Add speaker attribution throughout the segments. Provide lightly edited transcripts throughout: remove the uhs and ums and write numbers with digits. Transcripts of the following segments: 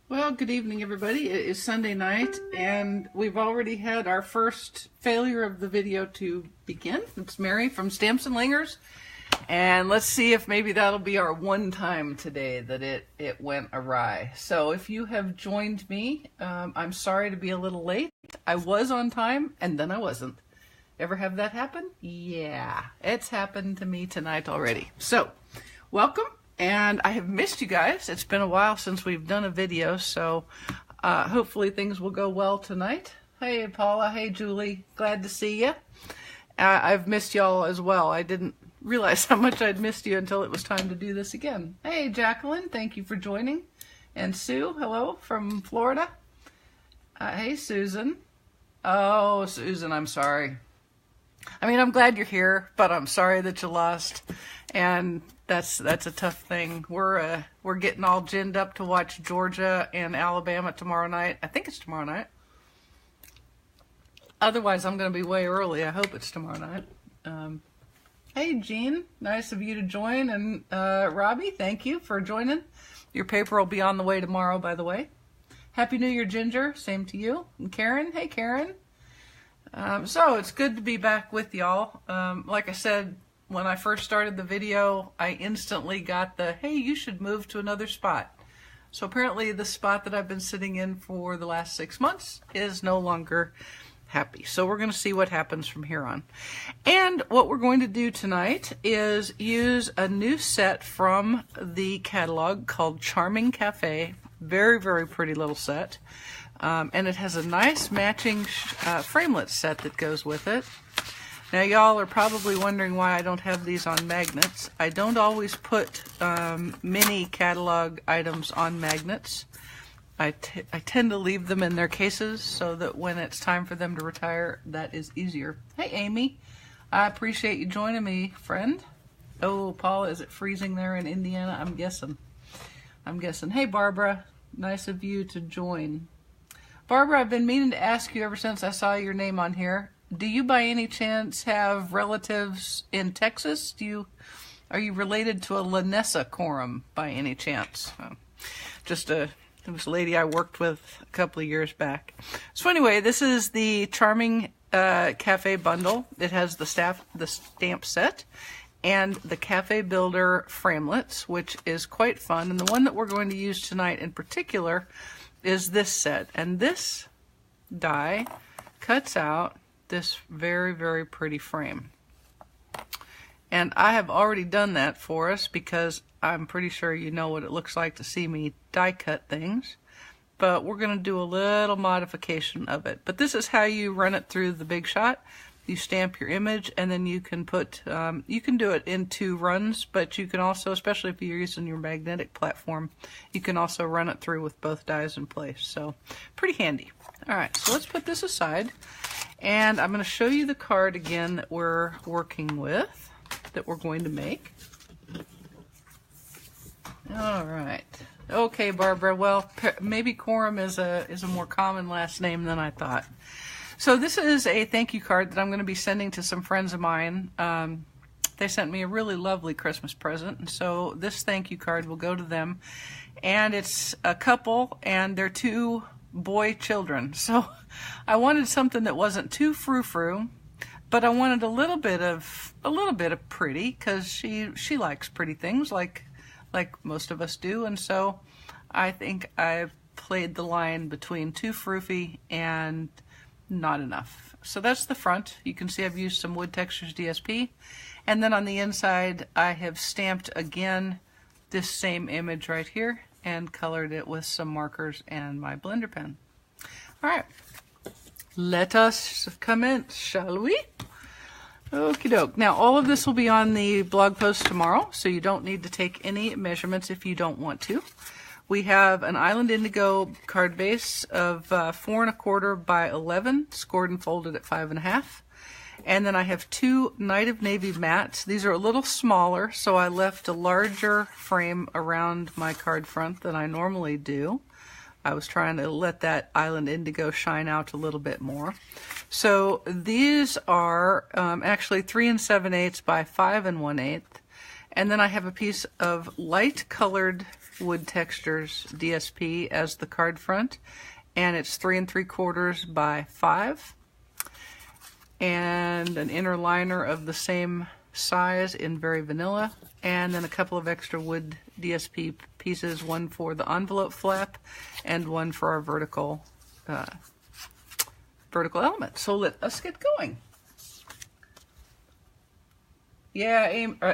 Speaker 1: Well, good evening, everybody. It is Sunday night, and we've already had our first failure of the video to begin. It's Mary from Stamps-N-Lingers, and let's see if maybe that'll be our one time today that it went awry. So if you have joined me, I'm sorry to be a little late. I was on time, and then I wasn't. Ever have that happen? Yeah, it's happened to me tonight already. So, welcome. And I have missed you guys. It's been a while since we've done a video, so hopefully things will go well tonight. Hey Paula, hey Julie, glad to see you. I've missed y'all as well. I didn't realize how much I'd missed you until it was time to do this again. Hey Jacqueline, thank you for joining. And Sue, hello from Florida. Hey Susan. Oh Susan, I'm sorry. I mean, I'm glad you're here, but I'm sorry that you lost. And that's a tough thing. We're getting all ginned up to watch Georgia and Alabama tomorrow night. I think it's tomorrow night. Otherwise, I'm going to be way early. I hope it's tomorrow night. Hey, Jean. Nice of you to join. And Robbie, thank you for joining. Your paper will be on the way tomorrow, by the way. Happy New Year, Ginger. Same to you. And Karen. Hey, Karen. So it's good to be back with y'all. Like I said, when I first started the video, I instantly got the, hey, you should move to another spot. So apparently the spot that I've been sitting in for the last 6 months is no longer happy. So we're going to see what happens from here on. And what we're going to do tonight is use a new set from the catalog called Charming Cafe. Very, very pretty little set. And it has a nice matching framelit set that goes with it. Now y'all are probably wondering why I don't have these on magnets. I don't always put mini catalog items on magnets. I tend to leave them in their cases so that when it's time for them to retire, that is easier. Hey Amy, I appreciate you joining me, friend. Oh, Paula, is it freezing there in Indiana? I'm guessing. Hey Barbara, nice of you to join. Barbara, I've been meaning to ask you ever since I saw your name on here. Do you by any chance have relatives in Texas? Are you related to a Lanessa Coram by any chance? It was a lady I worked with a couple of years back. So anyway, this is the Charming Cafe bundle. It has the stamp set and the Cafe Builder framelits, which is quite fun. And the one that we're going to use tonight in particular is this set. And this die cuts out this very, very pretty frame. And I have already done that for us because I'm pretty sure you know what it looks like to see me die cut things. But we're going to do a little modification of it. But this is how you run it through the Big Shot. You stamp your image and then you can put, you can do it in 2 runs, but you can also, especially if you're using your magnetic platform, you can also run it through with both dies in place. So pretty handy. All right, so let's put this aside. And I'm going to show you the card again that we're working with, that we're going to make. All right. Okay, Barbara. Well, maybe Coram is a more common last name than I thought. So this is a thank you card that I'm going to be sending to some friends of mine. They sent me a really lovely Christmas present, and so this thank you card will go to them. And it's a couple, and they're 2 boy children. So I wanted something that wasn't too frou-frou, but I wanted a little bit of pretty, because she likes pretty things like most of us do. And so I think I've played the line between too froofy and not enough. So that's the front. You can see I've used some Wood Textures DSP. And then on the inside, I have stamped again this same image right here and colored it with some markers and my blender pen. All right, let us commence, shall we? Okie doke. Now, all of this will be on the blog post tomorrow, so you don't need to take any measurements if you don't want to. We have an Island Indigo card base of 4 1/4 by 11, scored and folded at 5 1/2. And then I have 2 Night of Navy mats. These are a little smaller, so I left a larger frame around my card front than I normally do. I was trying to let that Island Indigo shine out a little bit more. So these are actually 3 7/8 by 5 1/8. And then I have a piece of light colored Wood Textures DSP as the card front, and it's 3 3/4 by 5, and an inner liner of the same size in Very Vanilla, and then a couple of extra wood DSP pieces, one for the envelope flap and one for our vertical element. So let us get going. Yeah,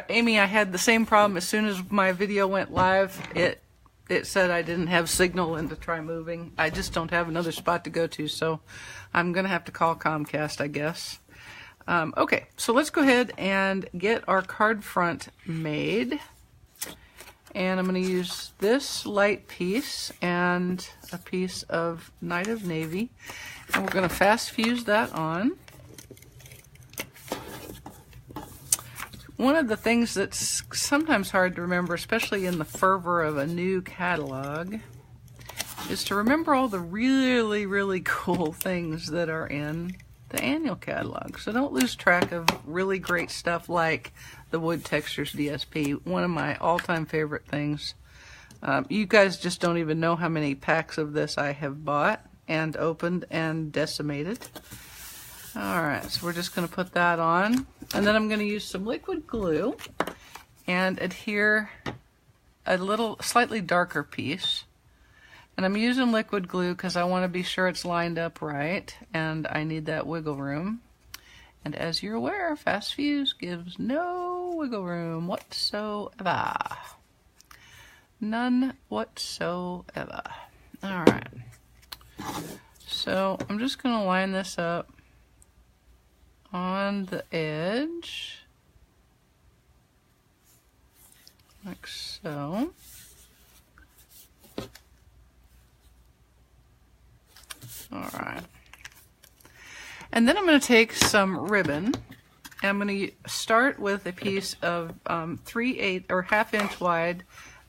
Speaker 1: Amy, I had the same problem. As soon as my video went live, it said I didn't have signal and to try moving. I just don't have another spot to go to, so I'm going to have to call Comcast, I guess. Okay, so let's go ahead and get our card front made. And I'm going to use this light piece and a piece of Night of Navy. And we're going to fast fuse that on. One of the things that's sometimes hard to remember, especially in the fervor of a new catalog, is to remember all the really, really cool things that are in the annual catalog. So don't lose track of really great stuff like the Wood Textures DSP, one of my all-time favorite things. You guys just don't even know how many packs of this I have bought and opened and decimated. Alright, so we're just going to put that on, and then I'm going to use some liquid glue and adhere a slightly darker piece. And I'm using liquid glue because I want to be sure it's lined up right, and I need that wiggle room. And as you're aware, fast fuse gives no wiggle room whatsoever. None whatsoever. Alright, so I'm just going to line this up on the edge, like so. Alright. And then I'm going to take some ribbon, and I'm going to start with a piece of 3/8 or 1/2 inch wide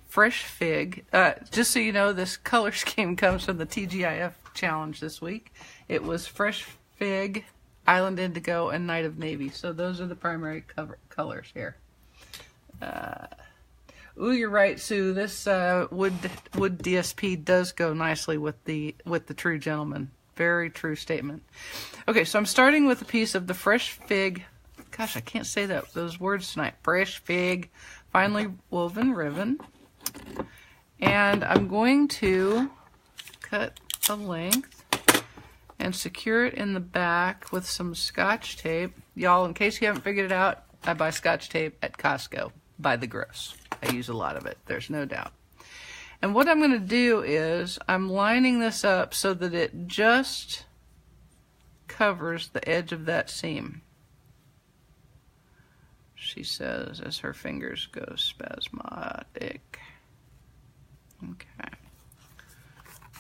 Speaker 1: fresh fig. Just so you know, this color scheme comes from the TGIF challenge this week. It was fresh fig, Island Indigo, and Night of Navy. So those are the primary colors here. Ooh, you're right, Sue. This wood DSP does go nicely with the True Gentleman. Very true statement. Okay, so I'm starting with a piece of the fresh fig. Gosh, I can't say those words tonight. Fresh fig, finely woven ribbon, and I'm going to cut a length and secure it in the back with some Scotch tape. Y'all, in case you haven't figured it out, I buy Scotch tape at Costco by the gross. I use a lot of it, there's no doubt. And what I'm going to do is I'm lining this up so that it just covers the edge of that seam, she says as her fingers go spasmodic. Okay.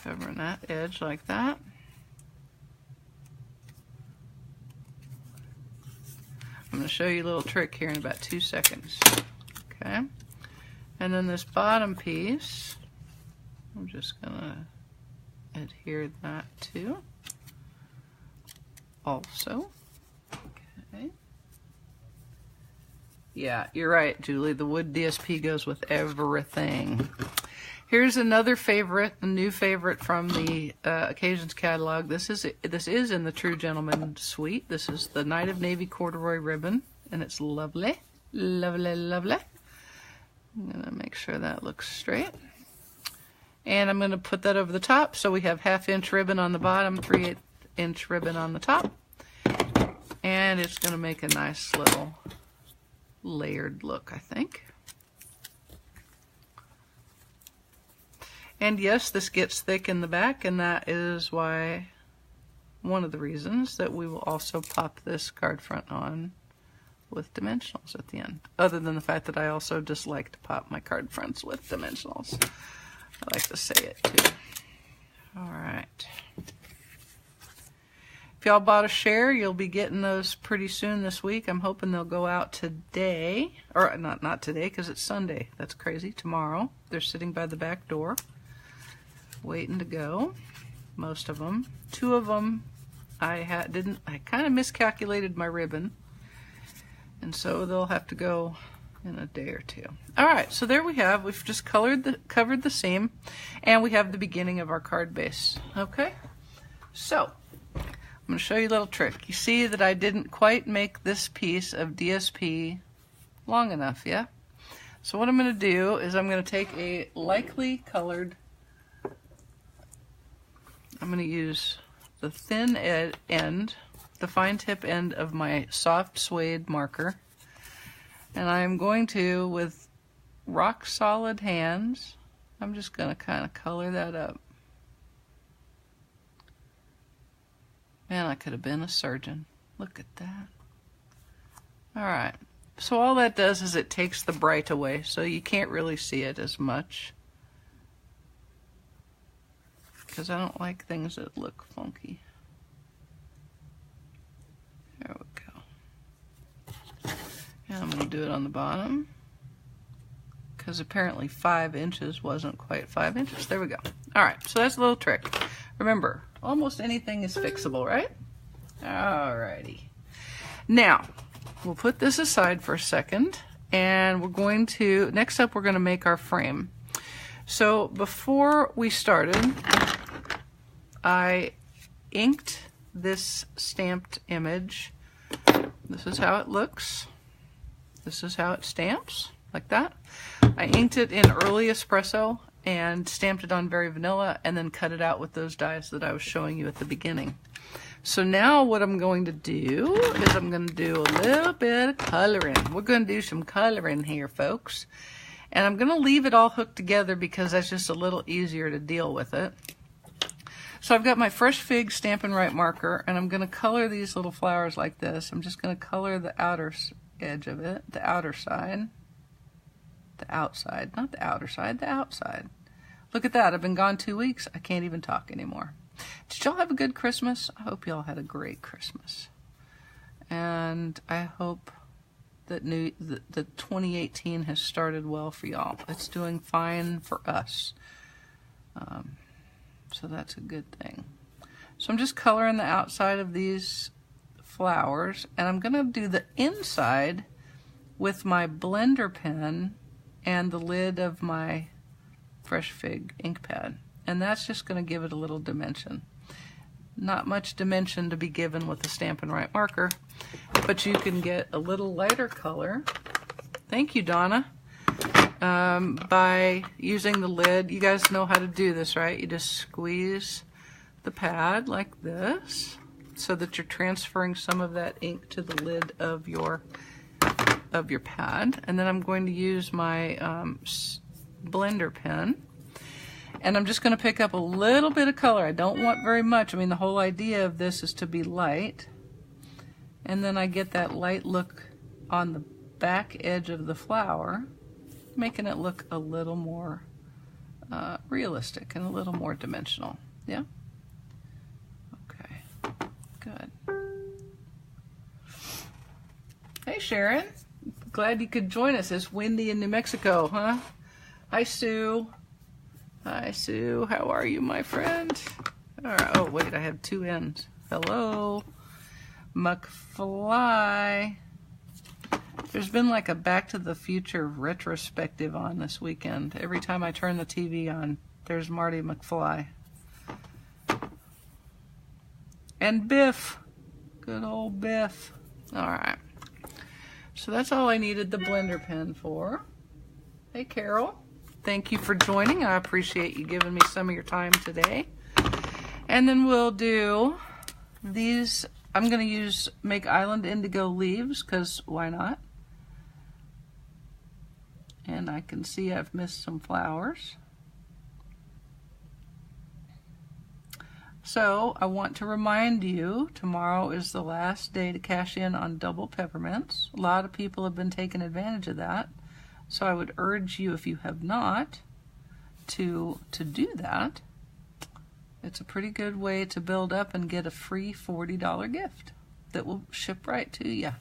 Speaker 1: Covering that edge like that. I'm going to show you a little trick here in about 2 seconds. Okay. And then this bottom piece, I'm just going to adhere that to also. Okay. Yeah, you're right, Julie. The wood DSP goes with everything. Here's another favorite, a new favorite from the Occasions catalog. This is in the True Gentleman suite. This is the Night of Navy corduroy ribbon, and it's lovely, lovely, lovely. I'm gonna make sure that looks straight, and I'm gonna put that over the top. So we have 1/2 inch ribbon on the bottom, 3/8 inch ribbon on the top, and it's gonna make a nice little layered look, I think. And yes, this gets thick in the back, and that is why, one of the reasons that we will also pop this card front on with dimensionals at the end. Other than the fact that I also just like to pop my card fronts with dimensionals. I like to say it too. Alright. If y'all bought a share, you'll be getting those pretty soon this week. I'm hoping they'll go out today. Or not today, because it's Sunday. That's crazy. Tomorrow. They're sitting by the back door, waiting to go. Most of them. 2 of them I kind of miscalculated my ribbon, and so they'll have to go in a day or two. All right, so there we have. We've just covered the seam, and we have the beginning of our card base. Okay, so I'm going to show you a little trick. You see that I didn't quite make this piece of DSP long enough, yeah? So what I'm going to do is I'm going to take a lightly colored, I'm going to use the thin end, the fine tip end of my soft suede marker, and I'm going to, with rock solid hands, I'm just going to kind of color that up. Man, I could have been a surgeon. Look at that. All right. So all that does is it takes the bright away, so you can't really see it as much. Because I don't like things that look funky. There we go. And I'm going to do it on the bottom. Because apparently 5 inches wasn't quite 5 inches. There we go. Alright, so that's a little trick. Remember, almost anything is fixable, right? Alrighty. Now, we'll put this aside for a second, and we're going to, next up we're going to make our frame. So before we started, I inked this stamped image. This is how it looks. This is how it stamps, like that. I inked it in early espresso and stamped it on very vanilla, and then cut it out with those dies that I was showing you at the beginning. So now what I'm going to do is I'm going to do a little bit of coloring. We're going to do some coloring here, folks. And I'm going to leave it all hooked together because that's just a little easier to deal with it. So I've got my Fresh Fig Stampin' Right marker, and I'm going to color these little flowers like this. I'm just going to color the outer edge of it, the outer side. The outside, not the outer side, the outside. Look at that, I've been gone 2 weeks. I can't even talk anymore. Did y'all have a good Christmas? I hope y'all had a great Christmas. And I hope that the 2018 has started well for y'all. It's doing fine for us. So that's a good thing. So I'm just coloring the outside of these flowers, and I'm going to do the inside with my blender pen and the lid of my Fresh Fig ink pad. And that's just going to give it a little dimension. Not much dimension to be given with a Stampin' Right marker, but you can get a little lighter color. Thank you, Donna. By using the lid. You guys know how to do this, right? You just squeeze the pad like this so that you're transferring some of that ink to the lid of your pad. And then I'm going to use my blender pen, and I'm just going to pick up a little bit of color. I don't want very much. I mean, the whole idea of this is to be light, and then I get that light look on the back edge of the flower, making it look a little more realistic and a little more dimensional. Yeah? Okay, good. Hey, Sharon. Glad you could join us. It's windy in New Mexico, huh? Hi, Sue. Hi, Sue. How are you, my friend? All right. Oh, wait, I have 2 ends. Hello. McFly. There's been like a Back to the Future retrospective on this weekend. Every time I turn the TV on, there's Marty McFly. And Biff. Good old Biff. All right. So that's all I needed the blender pen for. Hey, Carol. Thank you for joining. I appreciate you giving me some of your time today. And then we'll do these. I'm going to make Island Indigo leaves, because why not? And I can see I've missed some flowers. So I want to remind you, tomorrow is the last day to cash in on double peppermints. A lot of people have been taking advantage of that. So I would urge you, if you have not, to do that. It's a pretty good way to build up and get a free $40 gift that will ship right to you.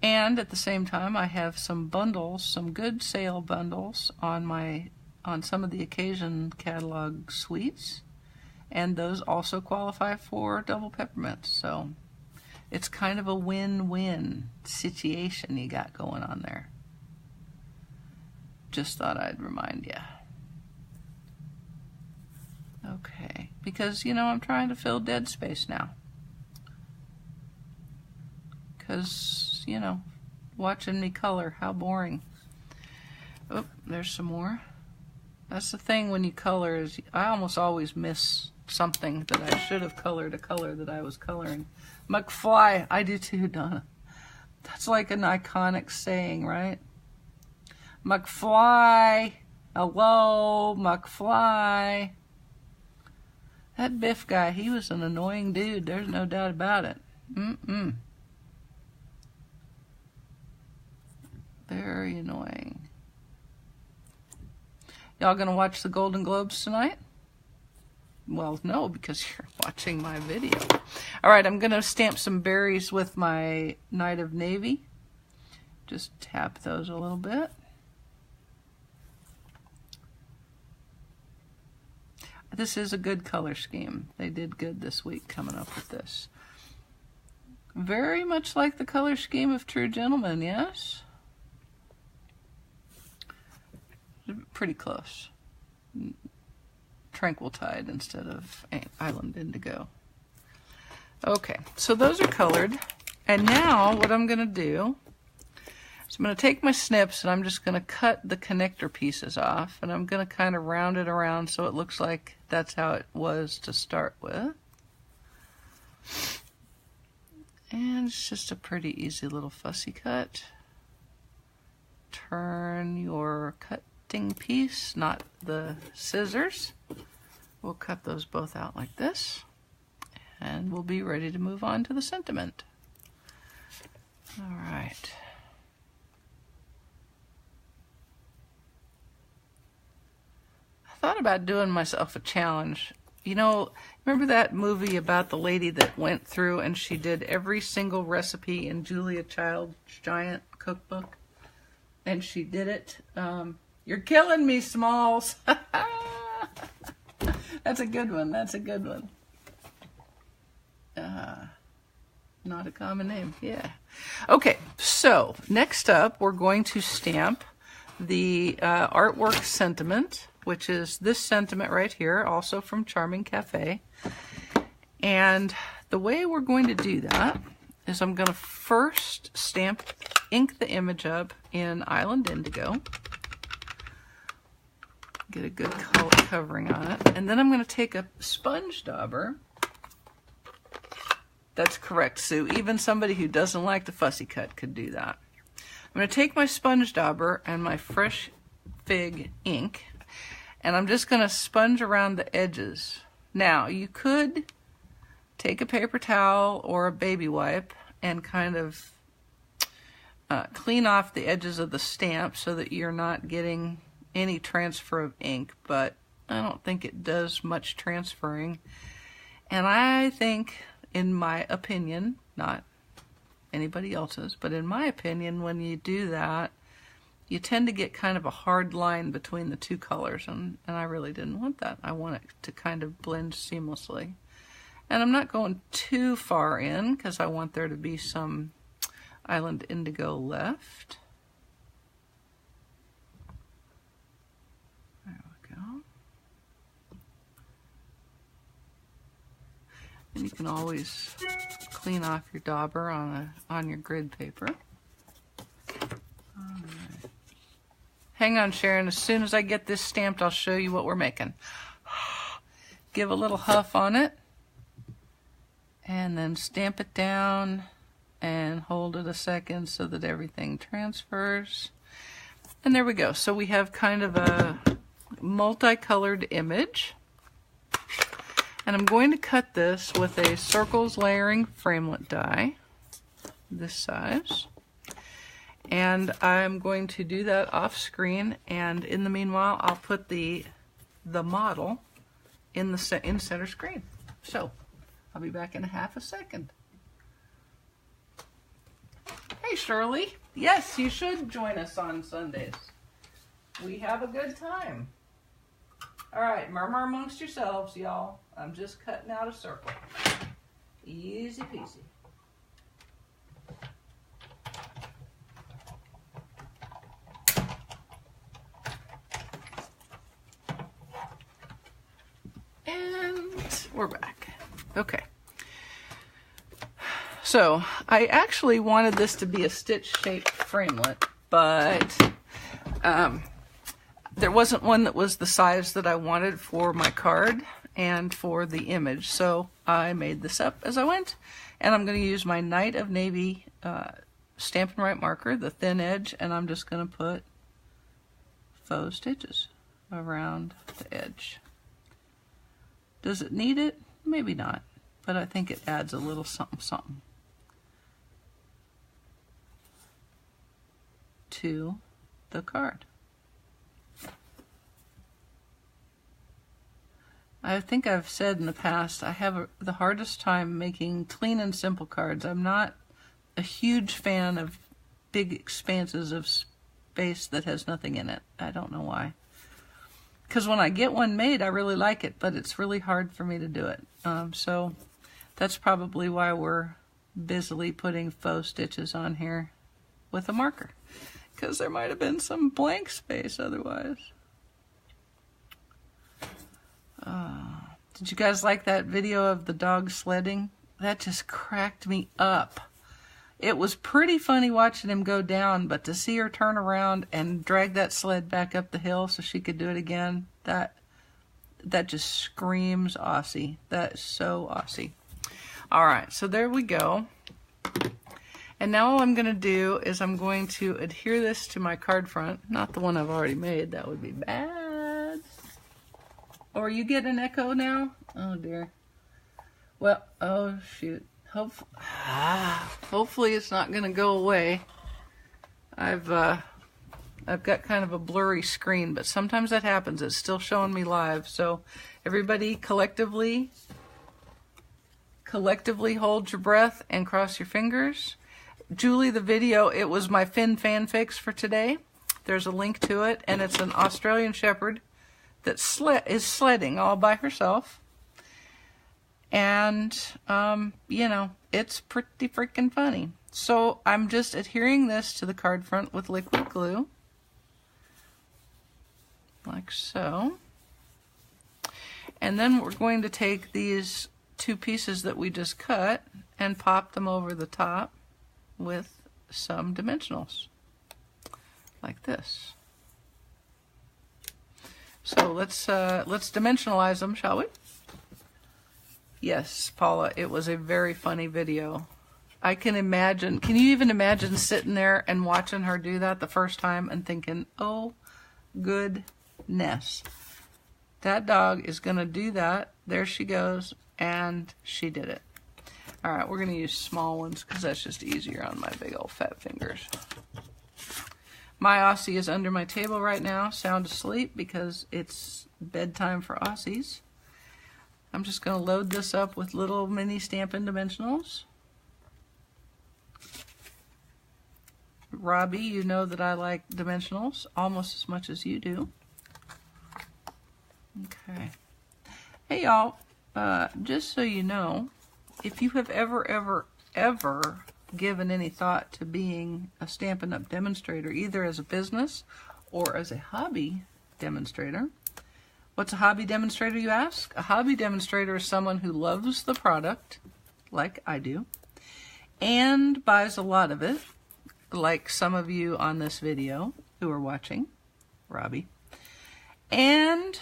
Speaker 1: And at the same time, I have some bundles, some good sale bundles on some of the Occasion catalog suites, and those also qualify for double peppermints. So It's kind of a win-win situation you got going on there. Just thought I'd remind you. Okay, because, you know, I'm trying to fill dead space now. Because, you know, watching me color, how boring. Oh, there's some more. That's the thing when you color, is I almost always miss something that I should have colored, a color that I was coloring. McFly, I do too, Donna. That's like an iconic saying, right? McFly, hello, McFly. That Biff guy, he was an annoying dude, there's no doubt about it. Very annoying. Y'all gonna watch the Golden Globes tonight? Well, no, because you're watching my video. All right, I'm gonna stamp some berries with my Night of Navy. Just tap those a little bit. This is a good color scheme. They did good this week coming up with this. Very much like the color scheme of True Gentleman, yes? Pretty close. Tranquil Tide instead of Island Indigo. Okay, so those are colored. And now what I'm going to do is I'm going to take my snips and I'm just going to cut the connector pieces off. And I'm going to kind of round it around so it looks like that's how it was to start with. And it's just a pretty easy little fussy cut. Turn your cutting piece, not the scissors. We'll cut those both out like this. And we'll be ready to move on to the sentiment. All right. I thought about doing myself a challenge. You know, remember that movie about the lady that went through and she did every single recipe in Julia Child's giant cookbook? And she did it. You're killing me, Smalls. That's a good one. That's a good one. Not a common name. Yeah. Okay, so next up we're going to stamp the artwork sentiment, which is this sentiment right here, also from Charming Cafe. And the way we're going to do that is I'm going to first ink the image up in Island Indigo. Get a good color covering on it. And then I'm going to take a sponge dauber. That's correct, Sue. Even somebody who doesn't like the fussy cut could do that. I'm going to take my sponge dauber and my Fresh Fig ink, and I'm just going to sponge around the edges. Now, you could take a paper towel or a baby wipe and kind of clean off the edges of the stamp so that you're not getting any transfer of ink, but I don't think it does much transferring. And I think, in my opinion, not anybody else's, but in my opinion, when you do that, you tend to get kind of a hard line between the two colors, and I really didn't want that. I want it to kind of blend seamlessly. And I'm not going too far in because I want there to be some Island Indigo left. There we go. And you can always clean off your dauber on your grid paper. All right. Hang on, Sharon. As soon as I get this stamped, I'll show you what we're making. Give a little huff on it. And then stamp it down and hold it a second so that everything transfers. And there we go. So we have kind of a multicolored image. And I'm going to cut this with a Circles Layering Framelit die, this size. And I'm going to do that off screen, and in the meanwhile I'll put the model in center screen. So I'll be back in half a second. Hey Shirley, yes, you should join us on Sundays. We have a good time. All right, murmur amongst yourselves, y'all. I'm just cutting out a circle. Easy peasy. we're back. Okay. So I actually wanted this to be a stitch-shaped framelit, but there wasn't one that was the size that I wanted for my card and for the image. So I made this up as I went, and I'm going to use my Night of Navy Stampin' Write marker, the thin edge, and I'm just going to put faux stitches around the edge. Does it need it? Maybe not, but I think it adds a little something something to the card. I think I've said in the past I have the hardest time making clean and simple cards. I'm not a huge fan of big expanses of space that has nothing in it. I don't know why. Because when I get one made, I really like it, but it's really hard for me to do it. So that's probably why we're busily putting faux stitches on here with a marker, because there might have been some blank space otherwise. Did you guys like that video of the dog sledding? That just cracked me up. It was pretty funny watching him go down, but to see her turn around and drag that sled back up the hill so she could do it again, that just screams Aussie. That is so Aussie. All right, so there we go. And now all I'm going to do is I'm going to adhere this to my card front. Not the one I've already made. That would be bad. Or you get an echo now? Oh, dear. Well, oh, shoot. Hopefully it's not going to go away. I've got kind of a blurry screen, but sometimes that happens. It's still showing me live. So everybody collectively hold your breath and cross your fingers. Julie, the video, it was my Finn fanfics for today. There's a link to it, and it's an Australian Shepherd that is sledding all by herself. And, you know, it's pretty freaking funny. So I'm just adhering this to the card front with liquid glue. Like so. And then we're going to take these two pieces that we just cut and pop them over the top with some dimensionals. Like this. So let's dimensionalize them, shall we? Yes, Paula, it was a very funny video. I can imagine, can you even imagine sitting there and watching her do that the first time and thinking, oh, goodness. That dog is going to do that. There she goes, and she did it. All right, we're going to use small ones because that's just easier on my big old fat fingers. My Aussie is under my table right now, sound asleep because it's bedtime for Aussies. I'm just going to load this up with little mini Stampin' Dimensionals. Robbie, you know that I like dimensionals almost as much as you do. Okay. Hey y'all, just so you know, if you have ever given any thought to being a Stampin' Up! Demonstrator, either as a business or as a hobby demonstrator. What's a hobby demonstrator, you ask? A hobby demonstrator is someone who loves the product, like I do, and buys a lot of it, like some of you on this video who are watching, Robbie, and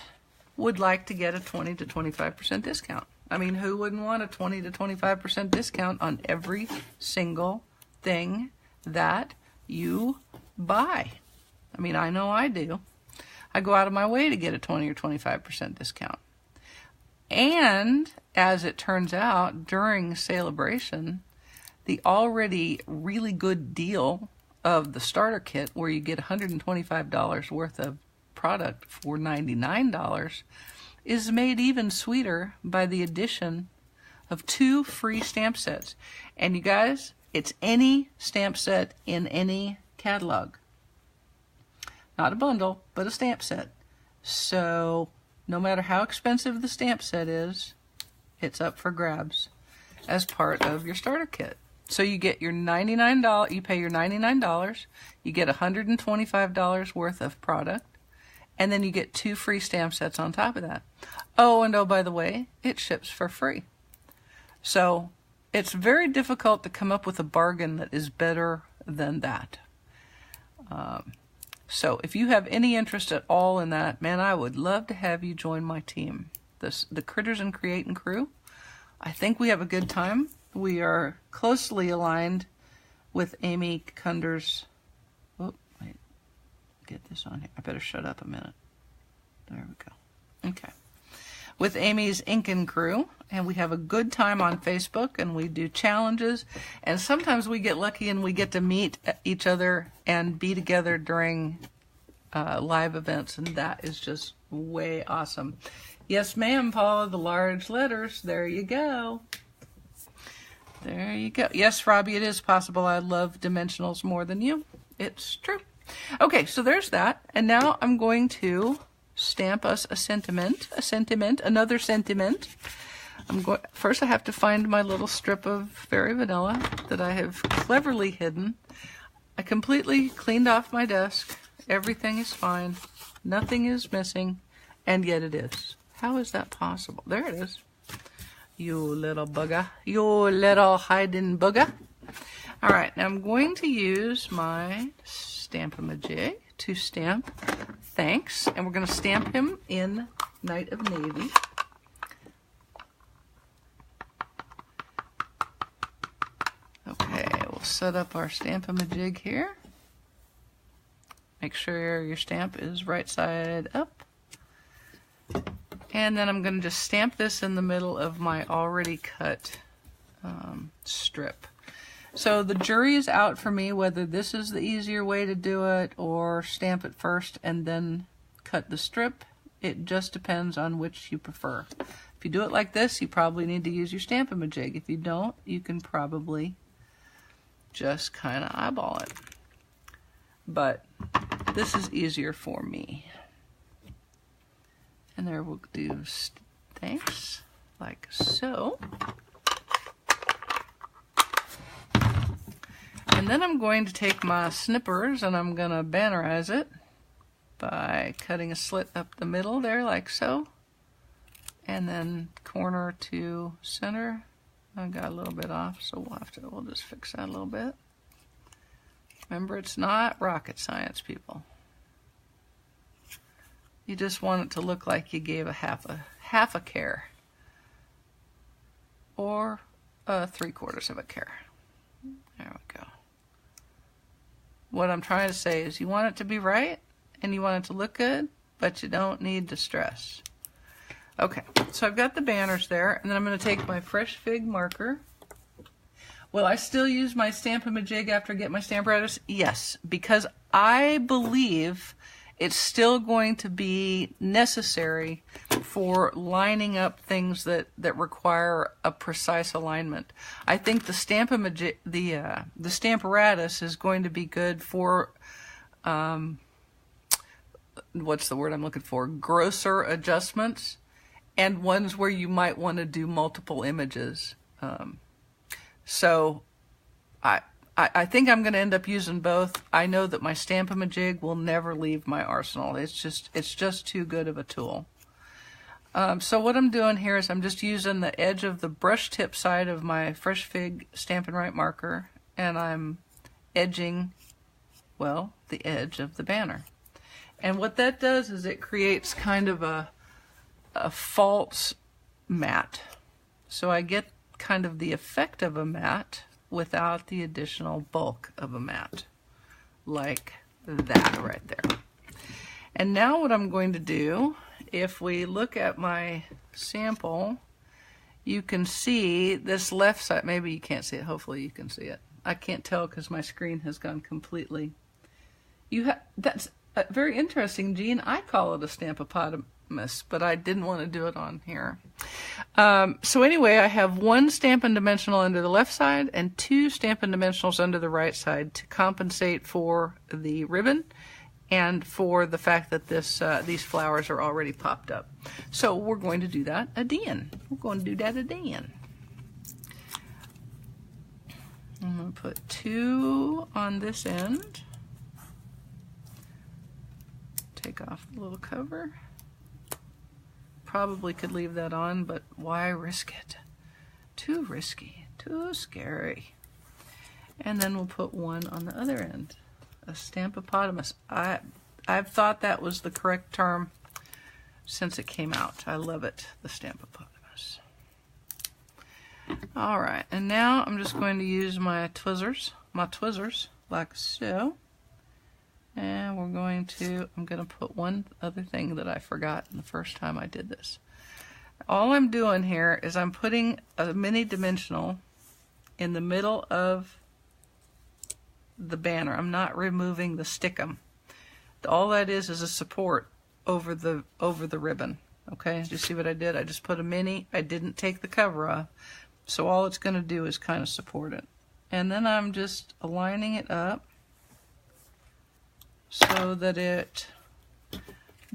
Speaker 1: would like to get a 20 to 25% discount. I mean, who wouldn't want a 20 to 25% discount on every single thing that you buy? I mean, I know I do. I go out of my way to get a 20 or 25% discount. And as it turns out, during Celebration, the already really good deal of the starter kit where you get $125 worth of product for $99 is made even sweeter by the addition of 2 free stamp sets. And you guys, it's any stamp set in any catalog. Not a bundle, but a stamp set. So no matter how expensive the stamp set is, it's up for grabs as part of your starter kit. So you get your $99, you pay your $99, you get $125 worth of product, And then you get 2 free stamp sets on top of that. Oh, and oh, by the way, it ships for free. So it's very difficult to come up with a bargain that is better than that. So if you have any interest at all in that, man, I would love to have you join my team. The Critters and Creatin' crew. I think we have a good time. We are closely aligned with Amy Kunder's. Oh, wait. Get this on here. I better shut up a minute. There we go. Okay. With Amy's Inkin' crew, and we have a good time on Facebook, and we do challenges, and sometimes we get lucky and we get to meet each other and be together during live events, and that is just way awesome. Yes, ma'am, Paula, the large letters. There you go. There you go. Yes, Robbie, it is possible I love dimensionals more than you. It's true. Okay, so there's that, and now I'm going to stamp us a sentiment, another sentiment. First I have to find my little strip of Fairy Vanilla that I have cleverly hidden. I completely cleaned off my desk. Everything is fine. Nothing is missing, and yet it is. How is that possible? There it is. You little bugger. You little hiding bugger. All right, now I'm going to use my Stamp-A-Majig to stamp Thanks, and we're going to stamp him in Night of Navy. Okay, we'll set up our Stamp-A-Majig here. Make sure your stamp is right side up. And then I'm going to just stamp this in the middle of my already cut strip. So the jury is out for me whether this is the easier way to do it or stamp it first and then cut the strip. It just depends on which you prefer. If you do it like this, you probably need to use your Stamp-A-Majig. If you don't, you can probably just kind of eyeball it. But this is easier for me. And there we'll do thanks, like so. And then I'm going to take my snippers and I'm going to bannerize it by cutting a slit up the middle there, like so. And then corner to center. I got a little bit off, so we'll just fix that a little bit. Remember, it's not rocket science, people. You just want it to look like you gave a half a care. Or 3/4 of a care. There we go. What I'm trying to say is you want it to be right and you want it to look good, but you don't need to stress. Okay, so I've got the banners there, and then I'm going to take my Fresh Fig marker. Will I still use my Stamp-A-Majig after I get my Stamparatus? Yes, because I believe it's still going to be necessary for lining up things that require a precise alignment. I think the Stamp-A-Majig, the Stamparatus is going to be good for, what's the word I'm looking for? Grosser adjustments, and ones where you might want to do multiple images. So I think I'm going to end up using both. I know that my Stamp-A-Majig will never leave my arsenal. It's just too good of a tool. So what I'm doing here is I'm just using the edge of the brush tip side of my Fresh Fig Stampin' Right marker, and I'm edging, well, the edge of the banner. And what that does is it creates kind of a false matte. So I get kind of the effect of a matte without the additional bulk of a matte, like that right there. And now what I'm going to do, if we look at my sample, you can see this left side. Maybe you can't see it. Hopefully you can see it. I can't tell because my screen has gone completely. That's very interesting, Jean. I call it a Stampopotamus, but I didn't want to do it on here. So anyway, I have one Stampin' Dimensional under the left side and two Stampin' Dimensionals under the right side to compensate for the ribbon and for the fact that these flowers are already popped up. So we're going to do that again. We're going to do that again. I'm going to put two on this end take off the little cover. Probably could leave that on, but why risk it? Too risky, too scary. And then we'll put one on the other end, a Stampopotamus. I've thought that was the correct term since it came out. I love it, the Stampopotamus. All right, and now I'm just going to use my tweezers, like so. And I'm going to put one other thing that I forgot the first time I did this. All I'm doing here is I'm putting a mini dimensional in the middle of the banner. I'm not removing the stickum. All that is a support over the ribbon. Okay, you see what I did? I just put a mini. I didn't take the cover off. So all it's going to do is kind of support it. And then I'm just aligning it up so that it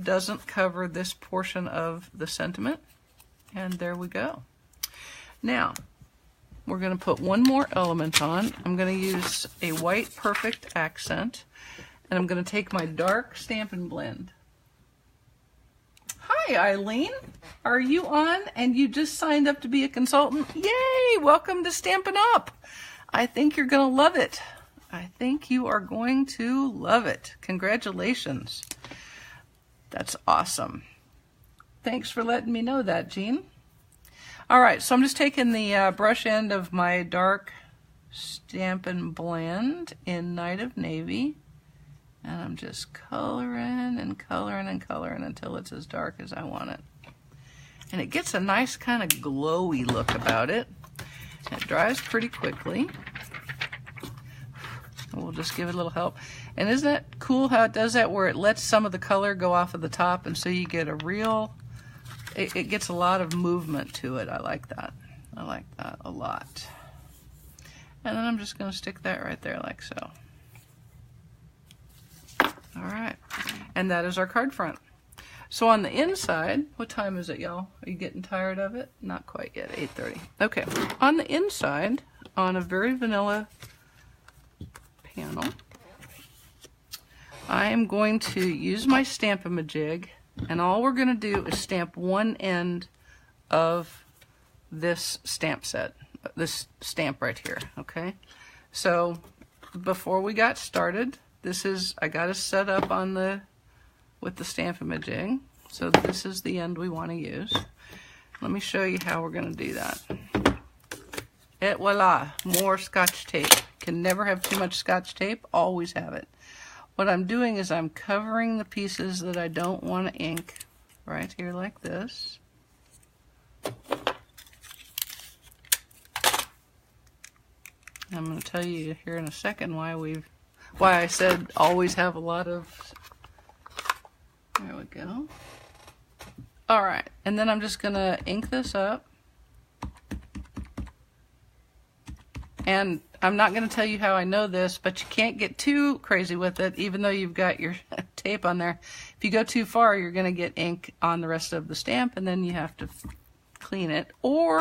Speaker 1: doesn't cover this portion of the sentiment. And there we go. Now, we're going to put one more element on. I'm going to use a white perfect accent, and I'm going to take my dark Stampin' Blend. Hi, Eileen. Are you on and you just signed up to be a consultant? Yay! Welcome to Stampin' Up! I think you're going to love it. I think you are going to love it. Congratulations. That's awesome. Thanks for letting me know that, Jean. All right, so I'm just taking the brush end of my dark Stampin' Blend in Night of Navy, and I'm just coloring and coloring and coloring until it's as dark as I want it. And it gets a nice kind of glowy look about it. It dries pretty quickly. We'll just give it a little help. And isn't it cool how it does that, where it lets some of the color go off of the top, and so you get a real, it gets a lot of movement to it. I like that. I like that a lot. And then I'm just going to stick that right there like so. All right. And that is our card front. So on the inside, what time is it, y'all? Are you getting tired of it? Not quite yet, 8:30. Okay. On the inside, on a very vanilla panel, I am going to use my Stamp-A-Majig, and all we're going to do is stamp one end of this stamp set, this stamp right here, okay? So before we got started, I got it set up on with the Stamp-A-Majig, so this is the end we want to use. Let me show you how we're going to do that. Et voila, more Scotch tape. Can never have too much Scotch tape, always have it. What I'm doing is I'm covering the pieces that I don't want to ink right here like this. I'm going to tell you here in a second why I said always have a lot of. There we go. All right, and then I'm just going to ink this up. And I'm not going to tell you how I know this, but you can't get too crazy with it, even though you've got your tape on there. If you go too far, you're going to get ink on the rest of the stamp, and then you have to clean it, or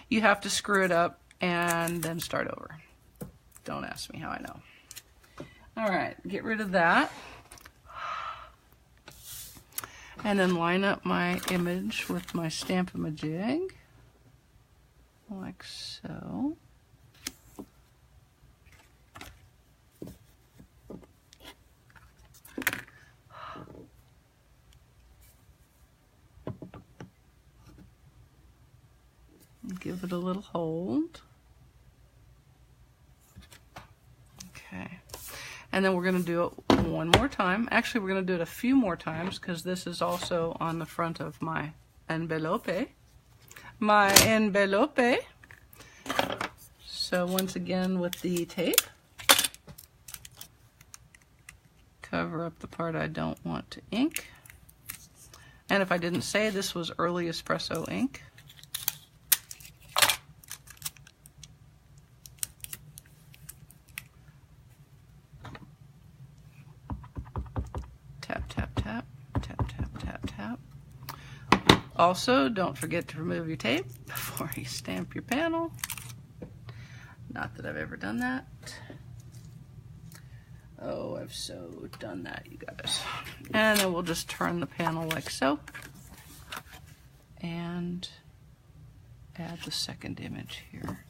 Speaker 1: you have to screw it up and then start over. Don't ask me how I know. All right, get rid of that. And then line up my image with my Stamp-A-Majig, like so. Give it a little hold. Okay. And then we're going to do it one more time. Actually, we're going to do it a few more times because this is also on the front of my envelope. My envelope. So once again with the tape, cover up the part I don't want to ink. And if I didn't say, this was early espresso ink. Also, don't forget to remove your tape before you stamp your panel. Not that I've ever done that. Oh, I've so done that, you guys. And then we'll just turn the panel like so. And add the second image here.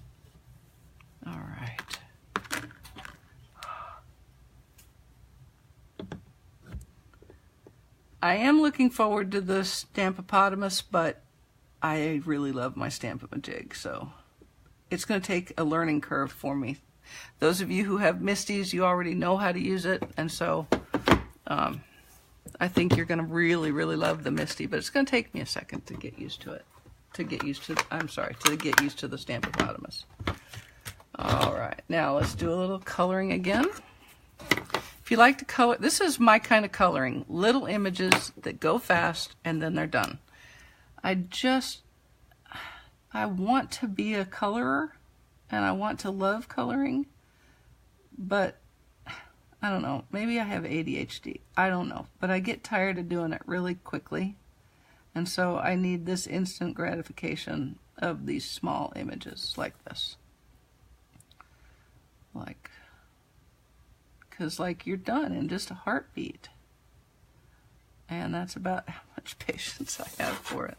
Speaker 1: All right. I am looking forward to the Stampopotamus, but I really love my Stamp-A-Majig, so it's going to take a learning curve for me. Those of you who have Misties, you already know how to use it, and so I think you're going to really, really love the Misty, but it's going to take me a second to get used to it. To get used to the Stampopotamus. All right, now let's do a little coloring again. If you like to color, this is my kind of coloring. Little images that go fast and then they're done. I want to be a colorer and I want to love coloring, but I don't know, maybe I have ADHD. I don't know, but I get tired of doing it really quickly. And so I need this instant gratification of these small images like this. Because you're done in just a heartbeat. And that's about how much patience I have for it.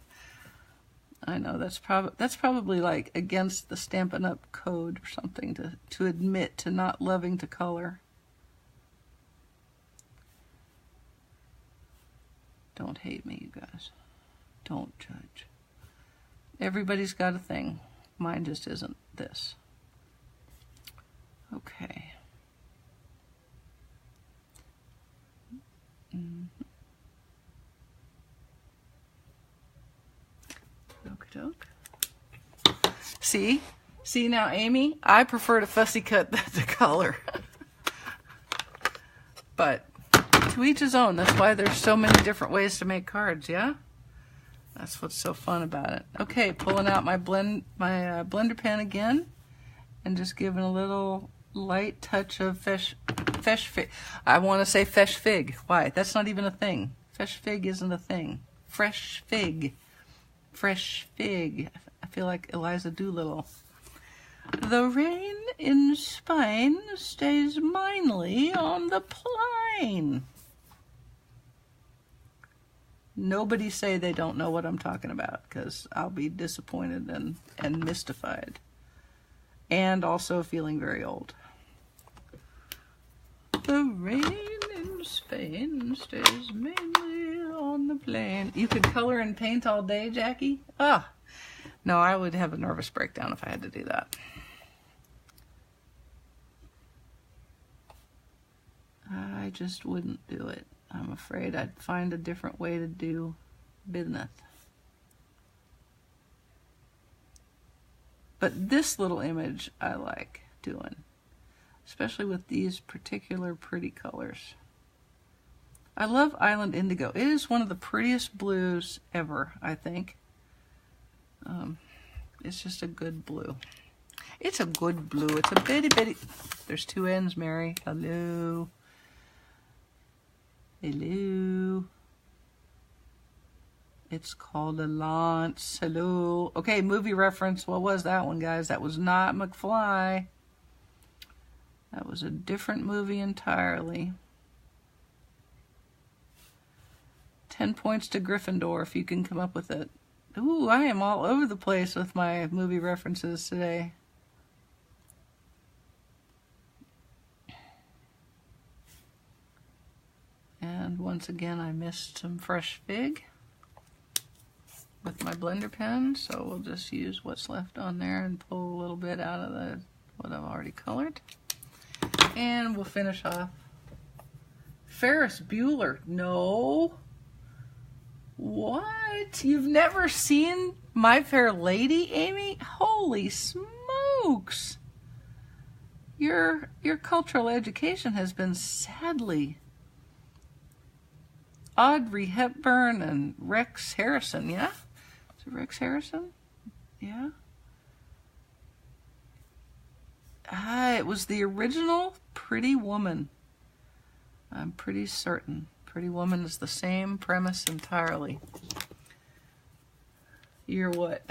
Speaker 1: I know that's probably like against the Stampin' Up! Code or something to admit to not loving to color. Don't hate me, you guys. Don't judge. Everybody's got a thing. Mine just isn't this. Okay. Okey-doke. See now, Amy, I prefer to fussy cut the color. But to each his own. That's why there's so many different ways to make cards, yeah? That's what's so fun about it. Okay, pulling out my blender pen again and just giving a little light touch of fresh fig. I want to say fresh fig. Why? That's not even a thing. Fresh fig isn't a thing. Fresh fig. Fresh fig. I feel like Eliza Doolittle. The rain in Spain stays mainly on the plain. Nobody say they don't know what I'm talking about, because I'll be disappointed and mystified. And also feeling very old. The rain in Spain stays mainly on the plain. You could color and paint all day, Jackie? Ah, no, I would have a nervous breakdown if I had to do that. I just wouldn't do it. I'm afraid I'd find a different way to do business. But this little image I like doing, especially with these particular pretty colors. I love Island Indigo. It is one of the prettiest blues ever, I think. It's just a good blue. It's a good blue. It's a bitty. There's two N's, Mary. Hello. Hello. It's called a lance. Hello. Okay, movie reference. What was that one, guys? That was not McFly. That was a different movie entirely. 10 points to Gryffindor if you can come up with it. Ooh, I am all over the place with my movie references today. And once again, I missed some fresh fig with my blender pen, so we'll just use what's left on there and pull a little bit out of what I've already colored. And we'll finish off. Ferris Bueller. No. What? You've never seen My Fair Lady, Amy? Holy smokes. Your cultural education has been sadly... Audrey Hepburn and Rex Harrison, yeah? Is it Rex Harrison? Yeah? Ah, it was the original Pretty Woman. I'm pretty certain. Pretty Woman is the same premise entirely. You're what?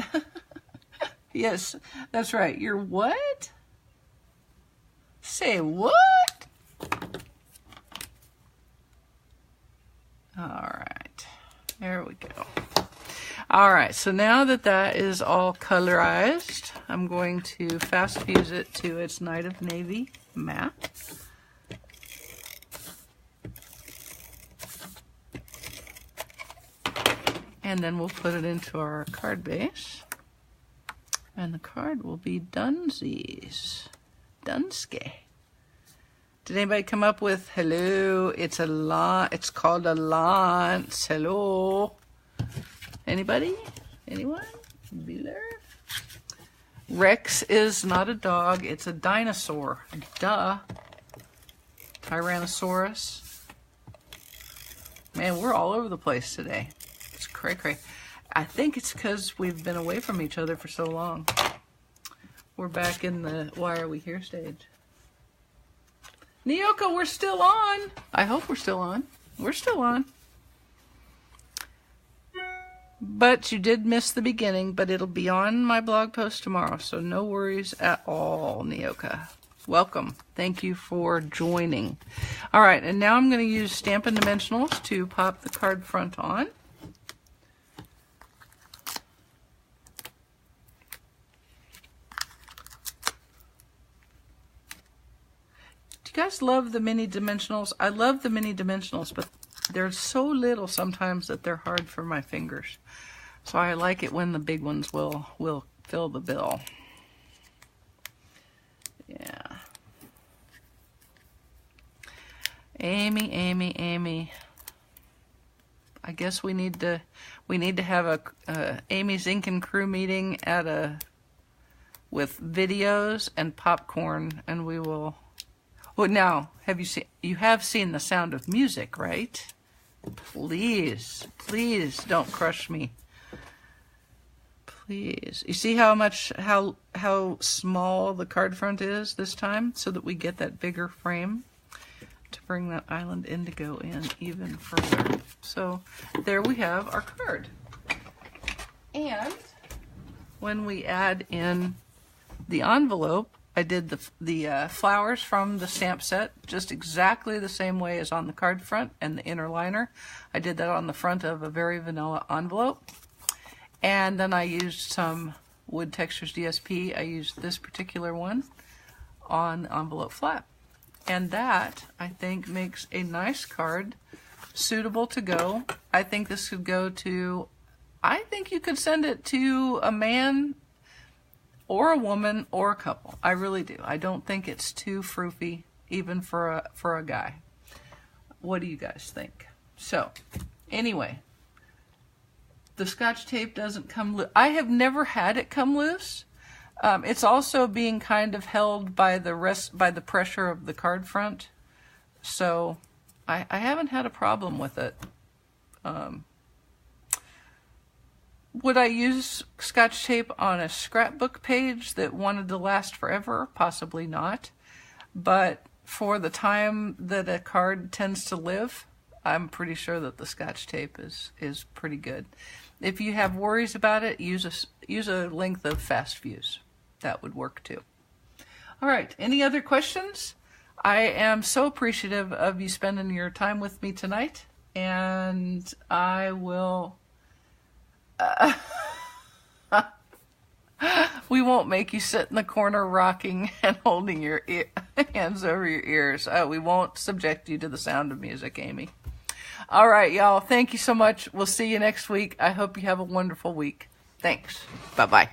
Speaker 1: Yes, that's right. You're what? Say what? All right, there we go. All right, so now that that is all colorized, I'm going to fast fuse it to its Night of Navy matte. And then we'll put it into our card base. And the card will be Dunsies. Dunske. Did anybody come up with hello? It's a lot. It's called a lance. Hello. Anybody? Anyone? Bueller? Rex is not a dog. It's a dinosaur. Duh. Tyrannosaurus. Man, we're all over the place today. It's cray-cray. I think it's because we've been away from each other for so long. We're back in the Why Are We Here stage. Nyoka, we're still on. I hope we're still on. We're still on. But you did miss the beginning, but it'll be on my blog post tomorrow, so no worries at all, Nyoka. Welcome. Thank you for joining. All right, and now I'm going to use Stampin' Dimensionals to pop the card front on. You guys love the mini dimensionals? I love the mini dimensionals, but they're so little sometimes that they're hard for my fingers. So I like it when the big ones will fill the bill. Yeah. Amy. I guess we need to have a Amy's Ink and Crew meeting with videos and popcorn, and we will. Well, now, you have seen The Sound of Music, right? Please don't crush me. Please. You see how small the card front is this time, so that we get that bigger frame to bring that Island Indigo in even further. So there we have our card. And when we add in the envelope, I did the flowers from the stamp set just exactly the same way as on the card front and the inner liner. I did that on the front of a very vanilla envelope. And then I used some Wood Textures DSP. I used this particular one on the envelope flap. And that, I think, makes a nice card, suitable to go. I think this could go to, I think you could send it to a man or a woman, or a couple. I really do. I don't think it's too froofy, even for a guy. What do you guys think? So, anyway, the Scotch tape doesn't come loose. I have never had it come loose. It's also being kind of held by the pressure of the card front. So, I haven't had a problem with it. Would I use Scotch tape on a scrapbook page that wanted to last forever? Possibly not. But for the time that a card tends to live, I'm pretty sure that the Scotch tape is pretty good. If you have worries about it, use a length of fast fuse. That would work too. All right, any other questions? I am so appreciative of you spending your time with me tonight, and I will... we won't make you sit in the corner rocking and holding your hands over your ears. We won't subject you to the sound of music, Amy. All right, y'all. Thank you so much. We'll see you next week. I hope you have a wonderful week. Thanks. Bye-bye.